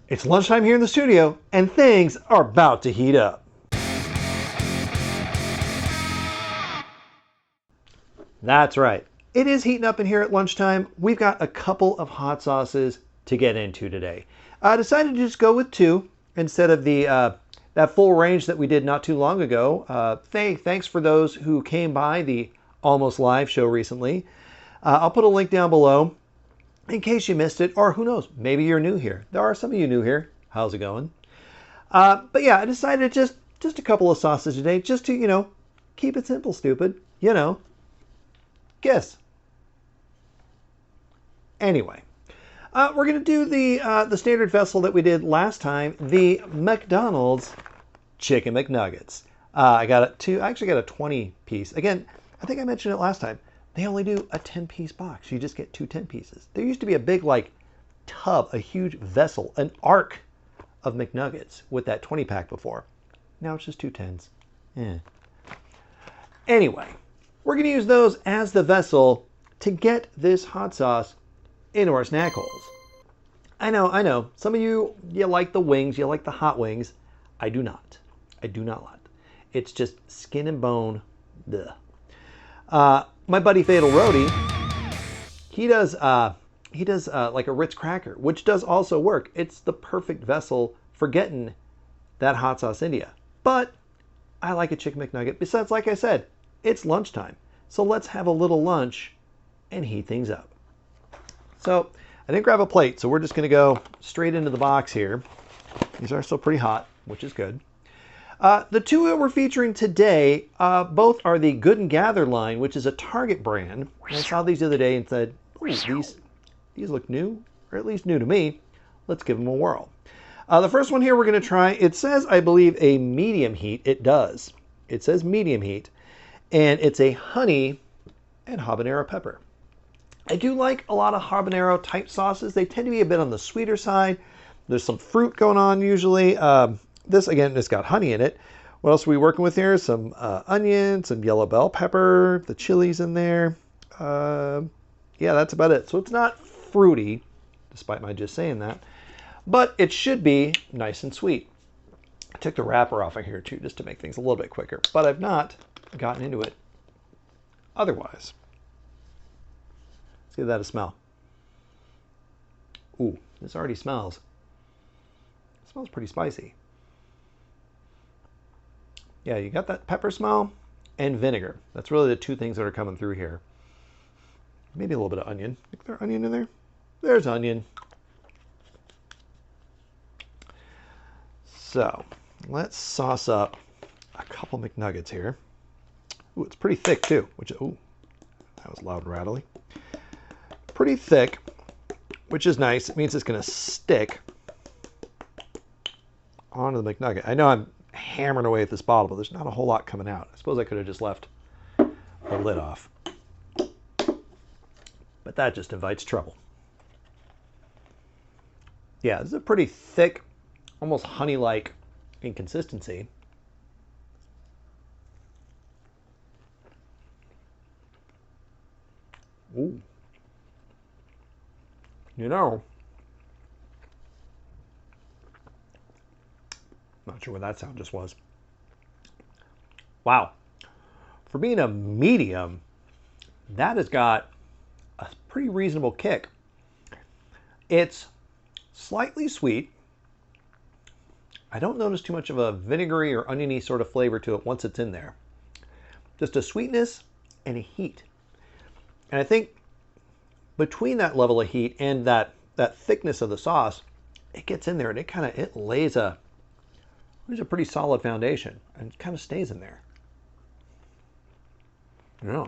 It's lunchtime here in the studio, and things are about to heat up. That's right. It is heating up in here at lunchtime. We've got a couple of hot sauces to get into today. I decided to just go with two instead of that full range that we did not too long ago. Thanks for those who came by the Almost Live show recently. I'll put a link down below in case you missed it, or who knows, maybe you're new here. There are some of you new here. How's it going? But yeah, I decided just a couple of sauces today, just to, keep it simple, stupid. Guess. Anyway, we're going to do the standard vessel that we did last time, the McDonald's Chicken McNuggets. I actually got a 20 piece. Again, I think I mentioned it last time. They only do a 10-piece box. You just get two 10 pieces. There used to be a big tub, a huge vessel, an ark of McNuggets with that 20-pack before. Now it's just two 10s. Anyway, we're going to use those as the vessel to get this hot sauce into our snack holes. I know. Some of you like the wings, you like the hot wings. I do not. I do not like it. It's just skin and bone. Ugh. My buddy Fatal Roadie, he does like a Ritz cracker, which does also work. It's the perfect vessel for getting that hot sauce into you. But I like a chicken McNugget. Besides, like I said, it's lunchtime. So let's have a little lunch and heat things up. So I didn't grab a plate, so we're just going to go straight into the box here. These are still pretty hot, which is good. The two that we're featuring today, both are the Good and Gather line, which is a Target brand. I saw these the other day and said, ooh, these look new, or at least new to me. Let's give them a whirl. The first one here we're going to try, it says, I believe, a medium heat. It does. It says medium heat, and it's a honey and habanero pepper. I do like a lot of habanero type sauces. They tend to be a bit on the sweeter side. There's some fruit going on usually. This, again, it's got honey in it. What else are we working with here? Some onion, some yellow bell pepper, the chilies in there. Yeah, that's about it. So it's not fruity, despite my just saying that. But it should be nice and sweet. I took the wrapper off of here, too, just to make things a little bit quicker. But I've not gotten into it otherwise. Let's give that a smell. Ooh, this already smells. It smells pretty spicy. Yeah, you got that pepper smell and vinegar. That's really the two things that are coming through here. Maybe a little bit of onion. Is there onion in there? There's onion. So let's sauce up a couple McNuggets here. Ooh, it's pretty thick too, ooh, that was loud and rattly. Pretty thick, which is nice. It means it's going to stick onto the McNugget. I know I'm hammering away at this bottle, but there's not a whole lot coming out. I suppose I could have just left the lid off. But that just invites trouble. Yeah, this is a pretty thick, almost honey-like in consistency. Ooh. Not sure what that sound just was. Wow. For being a medium, that has got a pretty reasonable kick. It's slightly sweet. I don't notice too much of a vinegary or oniony sort of flavor to it once it's in there. Just a sweetness and a heat. And I think between that level of heat and that thickness of the sauce, it gets in there and it lays a pretty solid foundation and it kind of stays in there. Yeah.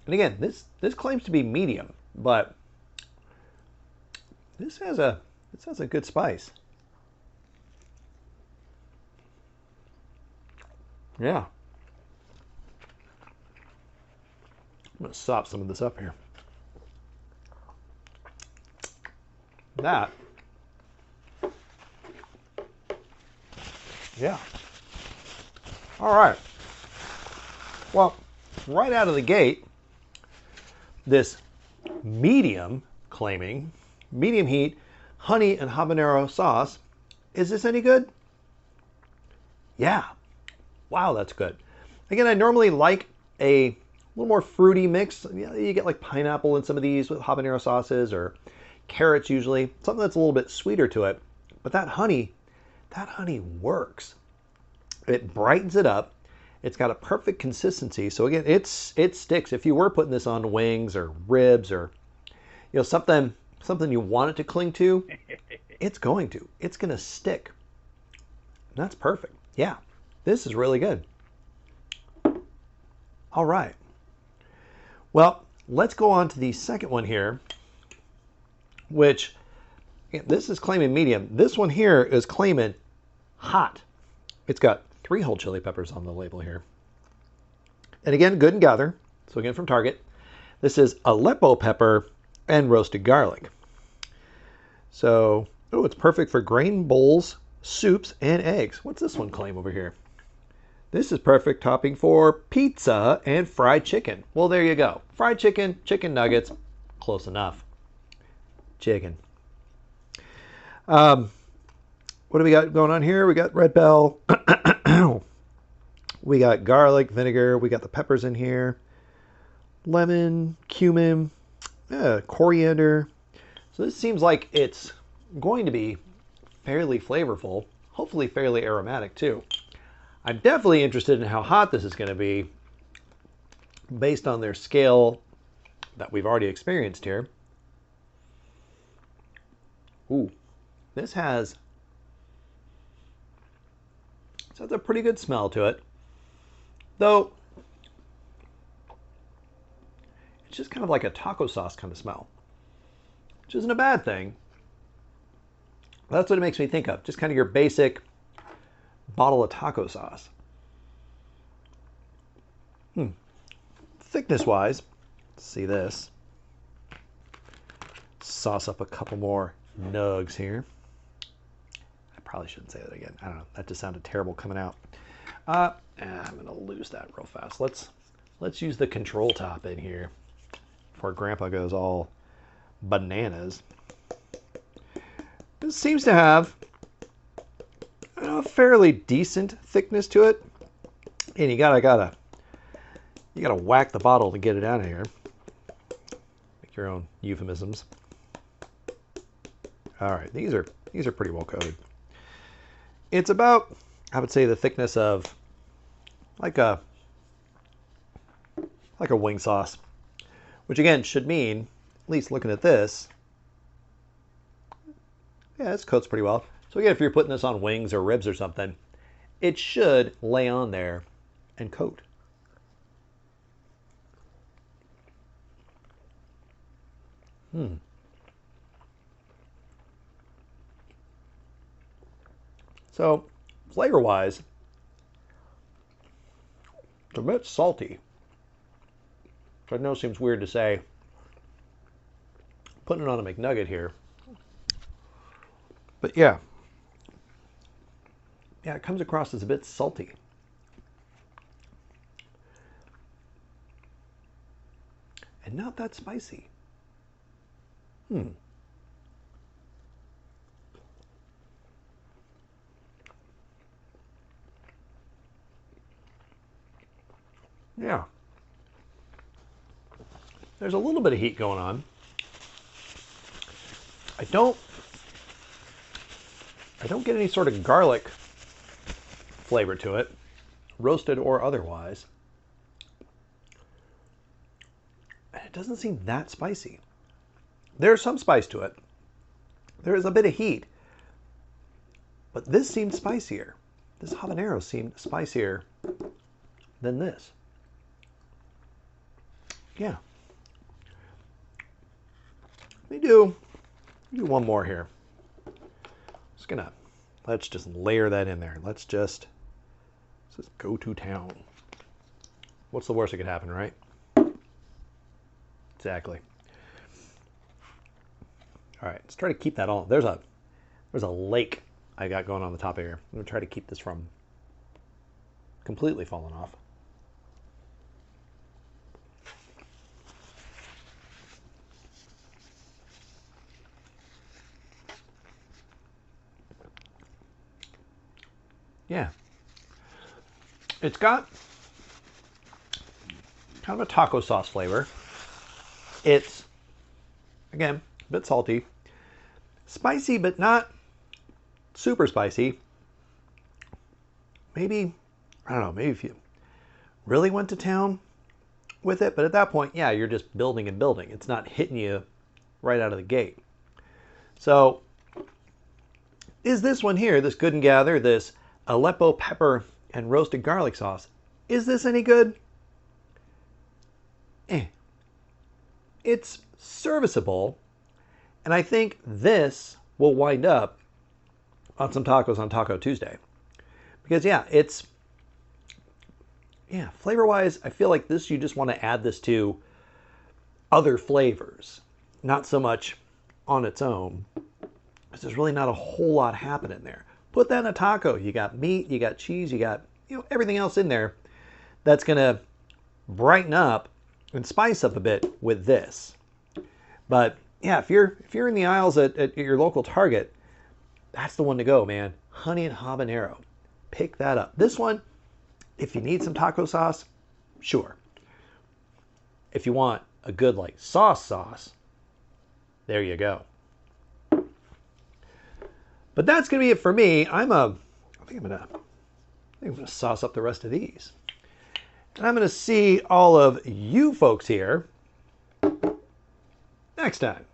And again, this claims to be medium, but this has a good spice. Yeah. I'm going to sop some of this up here. That. Yeah. All right. Well, right out of the gate, this medium, claiming medium heat, honey and habanero sauce. Is this any good? Yeah. Wow, that's good. Again, I normally like a little more fruity mix. You get like pineapple in some of these with habanero sauces, or carrots usually. Something that's a little bit sweeter to it. But that honey works. It brightens it up. It's got a perfect consistency. So again, it sticks. If you were putting this on wings or ribs, or something you want it to cling to, it's going to. It's going to stick. And that's perfect. Yeah, this is really good. All right. Well, let's go on to the second one here, which this is claiming medium. This one here is claiming hot. It's got 3 whole chili peppers on the label here. And again, Good and Gather. So again, from Target. This is Aleppo pepper and roasted garlic. So, it's perfect for grain bowls, soups, and eggs. What's this one claim over here? This is perfect topping for pizza and fried chicken. Well, there you go. Fried chicken, chicken nuggets, close enough. Chicken. What do we got going on here? We got red bell. We got garlic, vinegar. We got the peppers in here. Lemon, cumin, coriander. So this seems like it's going to be fairly flavorful, hopefully fairly aromatic too. I'm definitely interested in how hot this is going to be based on their scale that we've already experienced here. Ooh, this has a pretty good smell to it, though it's just kind of like a taco sauce kind of smell, which isn't a bad thing. That's what it makes me think of, just kind of your basic bottle of taco sauce. Thickness-wise, see this. Sauce up a couple more nugs here. I probably shouldn't say that again. I don't know. That just sounded terrible coming out. I'm going to lose that real fast. Let's use the control top in here before Grandpa goes all bananas. This seems to have a fairly decent thickness to it, and you gotta whack the bottle to get it out of here. Make your own euphemisms. All right, these are pretty well coated. It's about, I would say, the thickness of like a wing sauce, which again should mean, at least looking at this, yeah, this coats pretty well. So again, if you're putting this on wings or ribs or something, it should lay on there and coat. So, flavor-wise, it's a bit salty. Which I know seems weird to say, putting it on a McNugget here. But yeah, it comes across as a bit salty. And not that spicy. Yeah. There's a little bit of heat going on. I don't get any sort of garlic flavor to it, roasted or otherwise. And it doesn't seem that spicy. There's some spice to it. There is a bit of heat. But this seemed spicier. This habanero seemed spicier than this. Yeah. Let me do one more here. Let's just layer that in there. Let's just go to town. What's the worst that could happen, right? Exactly. All right, let's try to keep that on. There's a lake I got going on the top of here. I'm gonna try to keep this from completely falling off. Yeah. It's got kind of a taco sauce flavor. It's, again, a bit salty. Spicy, but not super spicy. Maybe, I don't know, maybe if you really went to town with it. But at that point, yeah, you're just building and building. It's not hitting you right out of the gate. So is this one here, this Good and Gather, this Aleppo pepper and roasted garlic sauce, is this any good? It's serviceable. And I think this will wind up on some tacos on Taco Tuesday. Because yeah, it's, yeah, flavor-wise, I feel like this, you just want to add this to other flavors. Not so much on its own. There's really not a whole lot happening there. Put that in a taco. You got meat, you got cheese, you got, you know, everything else in there that's going to brighten up and spice up a bit with this. But yeah, if you're in the aisles at your local Target, that's the one to go, man. Honey and habanero. Pick that up. This one, if you need some taco sauce, sure. If you want a good like sauce, there you go. But that's gonna be it for me. I think I'm gonna sauce up the rest of these. And I'm gonna see all of you folks here next time.